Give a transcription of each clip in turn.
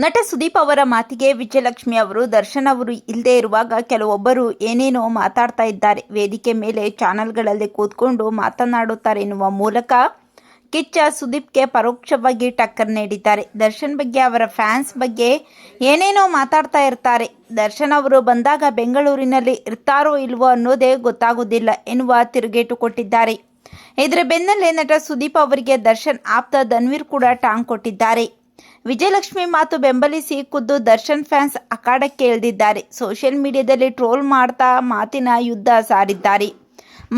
ನಟ ಸುದೀಪ್ ಅವರ ಮಾತಿಗೆ ವಿಜಯಲಕ್ಷ್ಮಿ ಅವರು ದರ್ಶನ್ ಅವರು ಇಲ್ಲದೆ ಇರುವಾಗ ಕೆಲವೊಬ್ಬರು ಏನೇನೋ ಮಾತಾಡ್ತಾ ಇದ್ದಾರೆ. ವೇದಿಕೆ ಮೇಲೆ ಚಾನೆಲ್ಗಳಲ್ಲಿ ಕೂತ್ಕೊಂಡು ಮಾತನಾಡುತ್ತಾರೆ ಎನ್ನುವ ಮೂಲಕ ಕಿಚ್ಚ ಸುದೀಪ್ಗೆ ಪರೋಕ್ಷವಾಗಿ ಟಕ್ಕರ್ ನೀಡಿದ್ದಾರೆ. ದರ್ಶನ್ ಬಗ್ಗೆ, ಅವರ ಫ್ಯಾನ್ಸ್ ಬಗ್ಗೆ ಏನೇನೋ ಮಾತಾಡ್ತಾ ಇರ್ತಾರೆ. ದರ್ಶನ್ ಅವರು ಬಂದಾಗ ಬೆಂಗಳೂರಿನಲ್ಲಿ ಇರ್ತಾರೋ ಇಲ್ವೋ ಅನ್ನೋದೇ ಗೊತ್ತಾಗೋದಿಲ್ಲ ಎನ್ನುವ ತಿರುಗೇಟು ಕೊಟ್ಟಿದ್ದಾರೆ. ಇದರ ಬೆನ್ನಲ್ಲೇ ನಟ ಸುದೀಪ್ ಅವರಿಗೆ ದರ್ಶನ್ ಆಪ್ತ ಧನ್ವೀರ್ ಕೂಡ ಟಾಂಗ್ ಕೊಟ್ಟಿದ್ದಾರೆ. ವಿಜಯಲಕ್ಷ್ಮಿ ಮಾತು ಬೆಂಬಲಿಸಿ ಖುದ್ದು ದರ್ಶನ್ ಫ್ಯಾನ್ಸ್ ಅಖಾಡಕ್ಕೆ ಇಳಿದಿದ್ದಾರೆ. ಸೋಷಿಯಲ್ ಮೀಡಿಯಾದಲ್ಲಿ ಟ್ರೋಲ್ ಮಾಡ್ತಾ ಮಾತಿನ ಯುದ್ಧ ಸಾರಿದ್ದಾರೆ.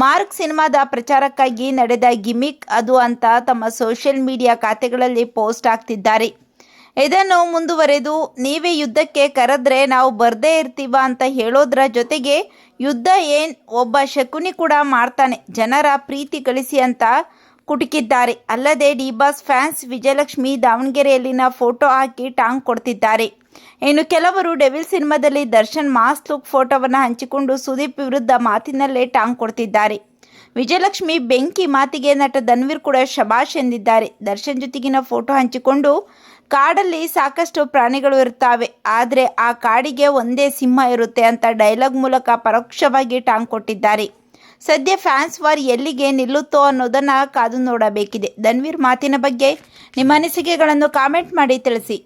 ಮಾರ್ಕ್ ಸಿನಿಮಾದ ಪ್ರಚಾರಕ್ಕಾಗಿ ನಡೆದ ಗಿಮಿಕ್ ಅದು ಅಂತ ತಮ್ಮ ಸೋಷಿಯಲ್ ಮೀಡಿಯಾ ಖಾತೆಗಳಲ್ಲಿ ಪೋಸ್ಟ್ ಹಾಕ್ತಿದ್ದಾರೆ. ಇದನ್ನು ಮುಂದುವರೆದು ನೀವೇ ಯುದ್ಧಕ್ಕೆ ಕರೆದ್ರೆ ನಾವು ಬರ್ದೇ ಇರ್ತೀವ ಅಂತ ಹೇಳೋದ್ರ ಜೊತೆಗೆ ಯುದ್ಧ ಒಬ್ಬ ಶಕುನಿ ಕೂಡ ಮಾಡ್ತಾನೆ, ಜನರ ಪ್ರೀತಿ ಗಳಿಸಿ ಅಂತ ಕುಟುಕಿದ್ದಾರೆ. ಅಲ್ಲದೆ ಡಿ-ಬಾಸ್ ಫ್ಯಾನ್ಸ್ ವಿಜಯಲಕ್ಷ್ಮಿ ದಾವಣಗೆರೆಯಲ್ಲಿನ ಫೋಟೋ ಹಾಕಿ ಟಾಂಗ್ ಕೊಡ್ತಿದ್ದಾರೆ. ಇನ್ನು ಕೆಲವರು ಡೆವಿಲ್ ಸಿನಿಮಾದಲ್ಲಿ ದರ್ಶನ್ ಮಾಸ್ ಲುಕ್ ಫೋಟೋವನ್ನು ಹಂಚಿಕೊಂಡು ಸುದೀಪ್ ವಿರುದ್ಧ ಮಾತಿನಲ್ಲೇ ಟಾಂಗ್ ಕೊಡ್ತಿದ್ದಾರೆ. ವಿಜಯಲಕ್ಷ್ಮಿ ಬೆಂಕಿ ಮಾತಿಗೆ ನಟ ಧನ್ವೀರ್ ಕೂಡ ಶಬಾಷ್ ಎಂದಿದ್ದಾರೆ. ದರ್ಶನ್ ಜೊತೆಗಿನ ಫೋಟೋ ಹಂಚಿಕೊಂಡು ಕಾಡಲ್ಲಿ ಸಾಕಷ್ಟು ಪ್ರಾಣಿಗಳು ಇರ್ತವೆ, ಆದರೆ ಆ ಕಾಡಿಗೆ ಒಂದೇ ಸಿಂಹ ಇರುತ್ತೆ ಅಂತ ಡೈಲಾಗ್ ಮೂಲಕ ಪರೋಕ್ಷವಾಗಿ ಟಾಂಗ್ ಕೊಟ್ಟಿದ್ದಾರೆ. ಸದ್ಯ ಫ್ಯಾನ್ಸ್ ವಾರ್ ಎಲ್ಲಿಗೆ ನಿಲ್ಲುತ್ತೋ ಅನ್ನೋದನ್ನು ಕಾದು ನೋಡಬೇಕಿದೆ. ಧನ್ವೀರ್ ಮಾತಿನ ಬಗ್ಗೆ ನಿಮ್ಮ ಅನಿಸಿಕೆಗಳನ್ನು ಕಾಮೆಂಟ್ ಮಾಡಿ ತಿಳಿಸಿ.